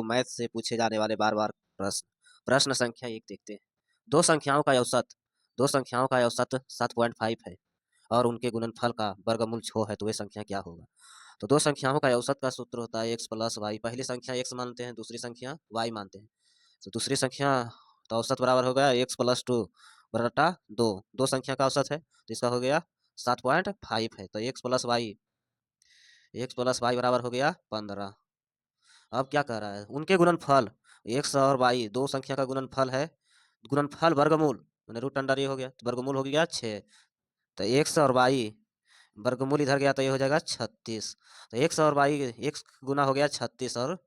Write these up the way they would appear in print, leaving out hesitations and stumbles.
Math से पूछे जाने वाले बार बार प्रश्न। प्रश्न संख्या 1 देखते हैं। दो संख्याओं का औसत 7.5 है और उनके गुणनफल का वर्गमूल 6 है, तो वे संख्या क्या होगा। तो दो संख्याओं का औसत का सूत्र होता है x प्लस वाई। पहली संख्या x मानते हैं, दूसरी संख्या y मानते हैं। तो दूसरी संख्या तो औसत बराबर हो गया x प्लस 2 बटा 2। दो संख्या का औसत है तो इसका हो गया 7.5 है। तो x प्लस वाई बराबर हो गया 15। अब क्या कह रहा है, उनके गुणनफल x और y दो संख्या का गुणनफल है। गुणनफल वर्गमूल मैंने रूट अंडर ये हो गया, तो वर्गमूल हो गया 6। तो x और y वर्गमूल इधर गया तो ये हो जाएगा 36। तो x और y x गुना हो गया 36 और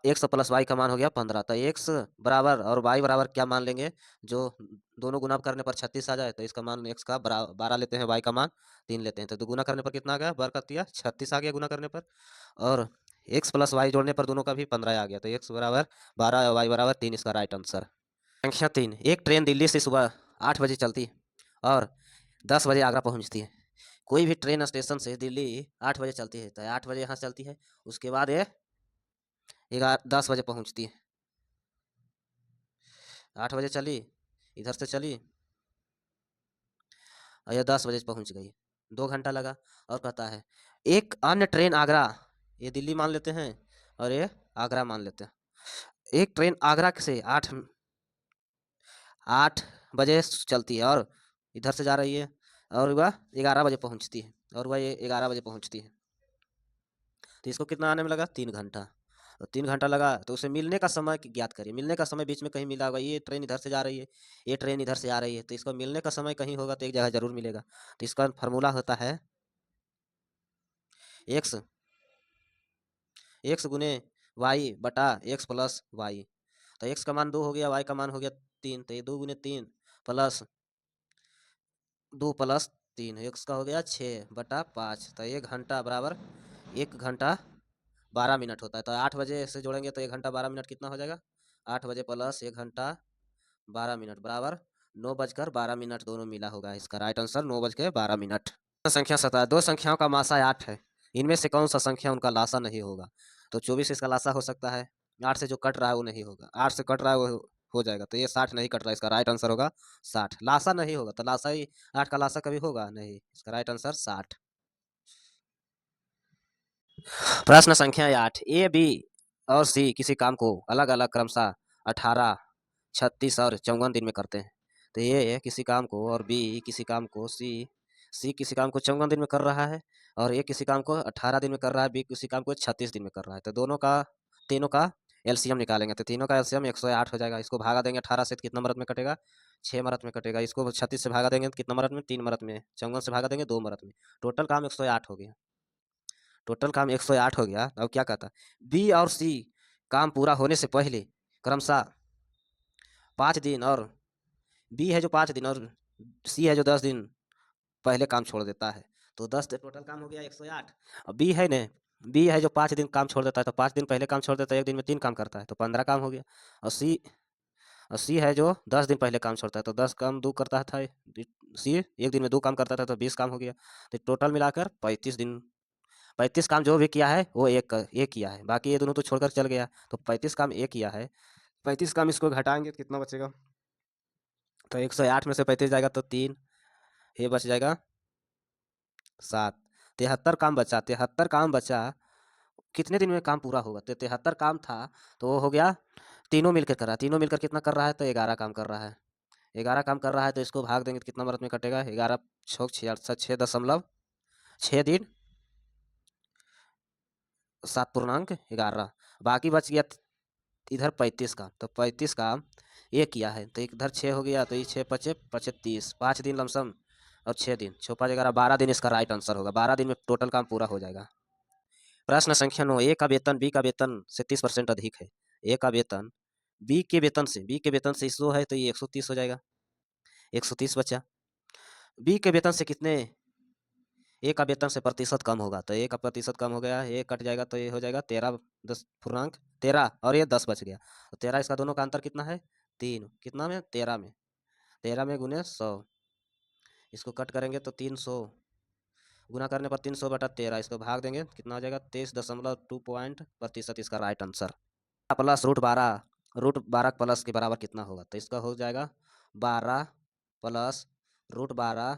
x प्लस y का मान हो गया 15। तो x बराबर और y बराबर क्या मान लेंगे, जो दोनों गुना करने पर 36 आ जाए तो इसका मान x का 12 लेते हैं, y का मान 3 लेते हैं। तो गुना करने पर कितना आ गया, बर कर दिया 36 आ गया गुना करने पर, और x प्लस वाई जोड़ने पर दोनों का भी 15 आ गया। तो x बराबर 12 और y बराबर 3 इसका राइट आंसर। संख्या 3, एक ट्रेन दिल्ली से सुबह 8 बजे चलती और 10 बजे आगरा पहुंचती है। कोई भी ट्रेन स्टेशन से दिल्ली 8 बजे चलती है, तो 8 बजे यहाँ से चलती है, उसके बाद ये 10 बजे पहुंचती है। 8 बजे चली, इधर से चली और ये 10 बजे पहुंच गई, 2 घंटा लगा। और कहता है एक अन्य ट्रेन आगरा, ये दिल्ली मान लेते हैं और ये आगरा मान लेते हैं। एक ट्रेन आगरा से 8 बजे चलती है और इधर से जा रही है, और वह 11 बजे पहुंचती है, और वह ये 11 बजे पहुंचती है। तो इसको कितना आने में लगा, 3 घंटा। और 3 घंटा लगा तो उसे मिलने का समय ज्ञात करिए। मिलने का समय बीच में कहीं मिला होगा, ये ट्रेन इधर से जा रही है, ये ट्रेन इधर से आ रही है, तो इसको मिलने का समय कहीं होगा तो एक जगह जरूर मिलेगा। तो इसका फार्मूला होता है एक्स एक्स गुने वाई बटा एक्स प्लस वाई। तो एक्स का मान 2 हो गया, वाई का मान हो गया 3, तो ये 2 गुने 3 प्लस 2 प्लस 3, एक्स का हो गया 6 बटा 5। तो 1 घंटा बराबर 1 घंटा 12 मिनट होता है। तो 8 बजे से जोड़ेंगे तो 1 घंटा 12 मिनट कितना हो जाएगा, 8 बजे प्लस 1 घंटा 12 मिनट बराबर 9 बजकर 12 मिनट, दोनों मिला होगा। इसका राइट आंसर 9 बज के 12 मिनट। संख्या 17, दो संख्याओं का मासा 8 है, इनमें से कौन सा संख्या उनका लासा नहीं होगा। तो 24 इसका लासा हो सकता है, 8 से जो कट रहा है वो नहीं होगा, 8 से कट रहा है वो हो जाएगा। तो ये 60 नहीं कट रहा है, इसका राइट आंसर होगा 60। लासा नहीं होगा तो लासा ही 8 का लासा कभी होगा नहीं, इसका राइट आंसर 60। प्रश्न संख्या 8, ए बी और सी किसी काम को अलग अलग क्रमशः 18, 36 और 54 दिन में करते हैं। तो ये किसी काम को और बी किसी काम को सी किसी काम को 54 दिन में कर रहा है, और ये किसी काम को 18 दिन में कर रहा है, बी किसी काम को 36 दिन में कर रहा है। तो तीनों का एलसीएम निकालेंगे, तो तीनों का एलसीएम 108 हो जाएगा। इसको भागा देंगे 18 से, कितना मरत में कटेगा, 6 मरत में कटेगा। इसको 36 से भागा देंगे तो कितना मरत में, 3 मरत में। 54 से भागा देंगे 2 मरत में। टोटल काम 108 हो गया। टोटल काम 108 हो गया। अब क्या कहता है, बी और सी काम पूरा होने से पहले क्रमशः 5 दिन, और बी है जो 5 दिन और सी है जो 10 दिन पहले काम छोड़ देता है। तो 10 टोटल काम हो गया 108। और बी है जो 5 दिन काम छोड़ देता है, तो 5 दिन पहले काम छोड़ देता है, एक दिन में 3 काम करता है, तो 15 काम हो गया। और सी है जो 10 दिन पहले काम छोड़ता है, तो 10 काम 2 करता था, सी एक दिन में 2 काम करता था, तो 20 काम हो गया। तो टोटल मिलाकर 35 दिन, 35 काम जो भी किया है वो एक किया है, बाकी ये दोनों तो छोड़कर चल गया। तो 35 काम एक किया है, 35 काम इसको घटाएंगे तो कितना बचेगा, तो 108 में से 35 जाएगा तो 3, ये बच जाएगा 7। 73 काम बचा, 73 काम बचा, कितने दिन में काम पूरा होगा। तो 73 काम था तो वो हो गया, तीनों मिलकर कर रहा है, तीनों मिलकर कितना कर रहा है, तो 11 काम कर रहा है। 11 काम कर रहा है, तो इसको भाग देंगे तो कितना मरत में कटेगा, 11 छः 6.6 दिन 7.11। बाकी बच गया इधर 35 का, तो 35 का ये किया है, तो इधर 6 हो गया, तो ये 6 पचे पचे 30, 5 दिन लमसम और 6 दिन 6 5 11 12 दिन इसका राइट आंसर होगा। 12 दिन में टोटल काम पूरा हो जाएगा। प्रश्न संख्या 9, ए का वेतन बी का वेतन से 30% अधिक है। ए का वेतन बी के वेतन से 100 है, तो ये 130 हो जाएगा, 130 बचा। बी के वेतन से कितने, ए का वेतन से प्रतिशत कम होगा, तो ए का प्रतिशत कम हो गया, ये कट जाएगा तो ये हो जाएगा 13 10 13, और ये 10 बच गया। तो 13 इसका दोनों का अंतर कितना है, 3, कितना में 13 में, 13 में गुने 100, इसको कट करेंगे तो 300, गुना करने पर 300 बटा 13, इसको भाग देंगे कितना हो जाएगा 23.2 प्रतिशत इसका right answer. Plus root 12 plus के बराबर कितना होगा, तो इसका हो जाएगा 12 प्लस रूट 12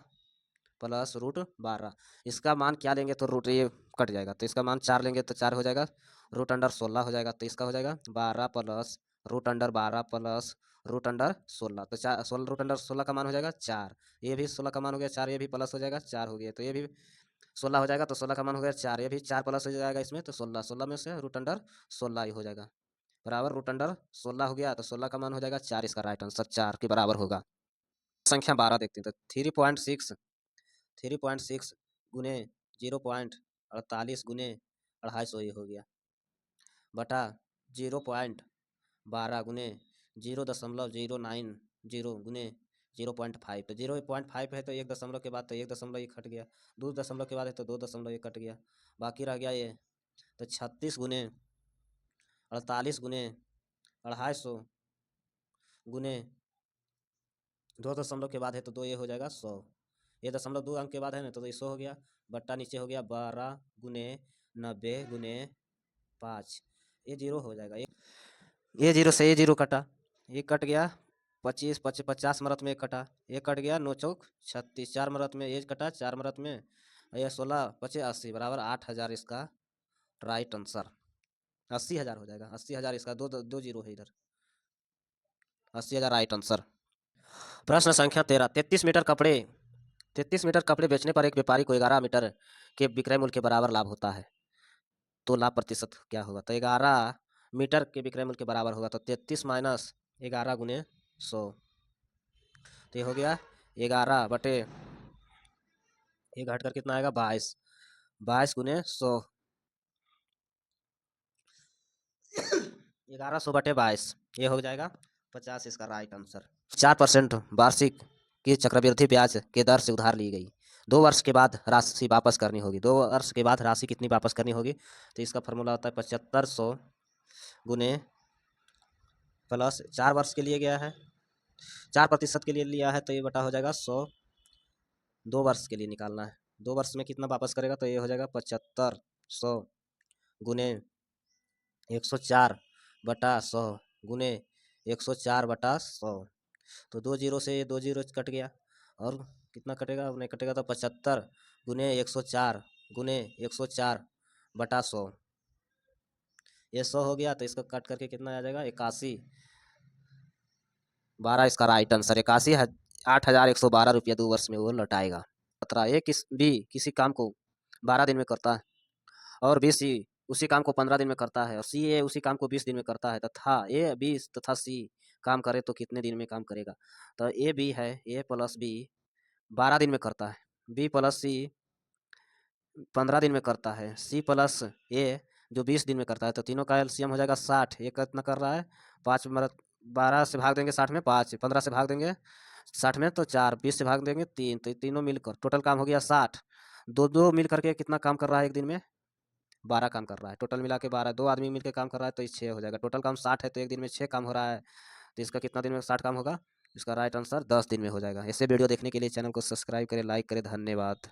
प्लस रूट 12। इसका मान क्या लेंगे तो रूट ये कट जाएगा, तो इसका मान 4 लेंगे तो 4 हो जाएगा, रूट अंडर 16 हो जाएगा, तो इसका हो जाएगा 12 plus root under 12 plus root under 16, तो 16 रूट अंडर 16 का मान हो जाएगा 4। ये भी 16 का मान हो गया 4, ये भी प्लस हो जाएगा 4 हो गया, तो ये भी 16 हो जाएगा, तो 16 का मान हो गया 4, ये भी 4 प्लस हो जाएगा इसमें, तो 16 16 में से रूट अंडर 16 ही हो जाएगा, बराबर रूट अंडर 16 हो गया, तो 16 का मान हो जाएगा 4, इसका राइट आंसर 4 के बराबर होगा। संख्या 12 देखते हैं, तो 3.6 गुने 0.48 गुने 250 ये हो गया, बटा 0.12 गुने 0.090 गुने 0.5, तो 0.5 है तो 1 दशमलव के बाद तो 1 दशमलव एक कट गया, 2 दशमलव के बाद है तो 2 दशमलव एक कट गया, बाकी रह गया ये, तो 36 गुने 48 गुने 250 गुने 2 दशमलव के बाद है तो 2 ये हो जाएगा 100, ये दशमलव 2 अंक के बाद है ना, तो ये 100 हो गया, बट्टा नीचे हो गया 12 गुने 90 गुने 5, ये जीरो हो जाएगा, ये जीरो से ये जीरो कटा, ये कट गया 25 50 मरत में एक कटा, ये कट गया 9 चौक 36, 4 मरत में ये कटा, 4 मरत में ये 16 25 80 बराबर 8000, इसका राइट आंसर 80,000 हो जाएगा, 80,000 इसका, दो दो जीरो है इधर, 80,000 राइट आंसर। प्रश्न संख्या 13, 33 मीटर कपड़े बेचने पर एक व्यापारी को 11 मीटर के विक्रय मूल्य के बराबर लाभ होता है, तो लाभ प्रतिशत क्या होगा, तो 11 मीटर के विक्रय मूल्य के बराबर होगा, तो 33 माइनस 11 गुने 100, तो ये हो गया 11 बटे ये घट कर कितना आएगा 22, 22 गुने 100, 1100 बटे 22, ये हो जाएगा 50, इसका राइट आंसर। 4% वार्षिक की चक्रवृद्धि ब्याज के दर से उधार ली गई, 2 वर्ष के बाद राशि वापस करनी होगी, 2 वर्ष के बाद राशि कितनी वापस करनी होगी, तो इसका फॉर्मूला होता है 7500 गुने प्लस 4 वर्ष के लिए गया है, 4% के लिए लिया है, तो ये बटा हो जाएगा 100, 2 वर्ष के लिए निकालना है, 2 वर्ष में कितना वापस करेगा, तो ये हो जाएगा 7500 गुने 104 बटा 100 गुने 104 बटा 100, तो 2 जीरो से ये 2 जीरो कट गया, और कितना कटेगा, नहीं कटेगा, तो 75 गुने 104 गुने 104 बटा 100, ये 100 हो गया, तो इसको कट करके कितना आ जाएगा 81, 12 इसका राइट आंसर 81,812 रुपया 2 वर्ष में वो लौटाएगा। 17, ये किसी काम को 12 दिन में करता है, और बी सी उसी काम को 15 दिन में करता है, और सी ए उसी काम को 20 दिन में करता है, तथा ए बी तथा सी काम करे तो कितने दिन में काम करेगा, तो ए बी है, ए प्लस बी 12 दिन में करता है, बी प्लस सी 15 दिन में करता है, सी प्लस ए जो 20 दिन में करता है, तो तीनों का एलसीएम हो जाएगा 60, ये कितना कर रहा है 5 मरत 12 से भाग देंगे 60 में 5, 15 से भाग देंगे 60 में तो 4, 20 से भाग देंगे 3, तो तीनों मिलकर टोटल काम हो गया 60, दो दो मिल करके कितना काम कर रहा है एक दिन में 12 काम कर रहा है, टोटल मिला के 12, 2 आदमी मिलकर काम कर रहा है तो ये 6 हो जाएगा, टोटल काम 60 है तो एक दिन में 6 काम हो रहा है, तो इसका कितना दिन में 60 काम होगा, इसका राइट आंसर 10 दिन में हो जाएगा। ऐसे वीडियो देखने के लिए चैनल को सब्सक्राइब करें, लाइक करें, धन्यवाद।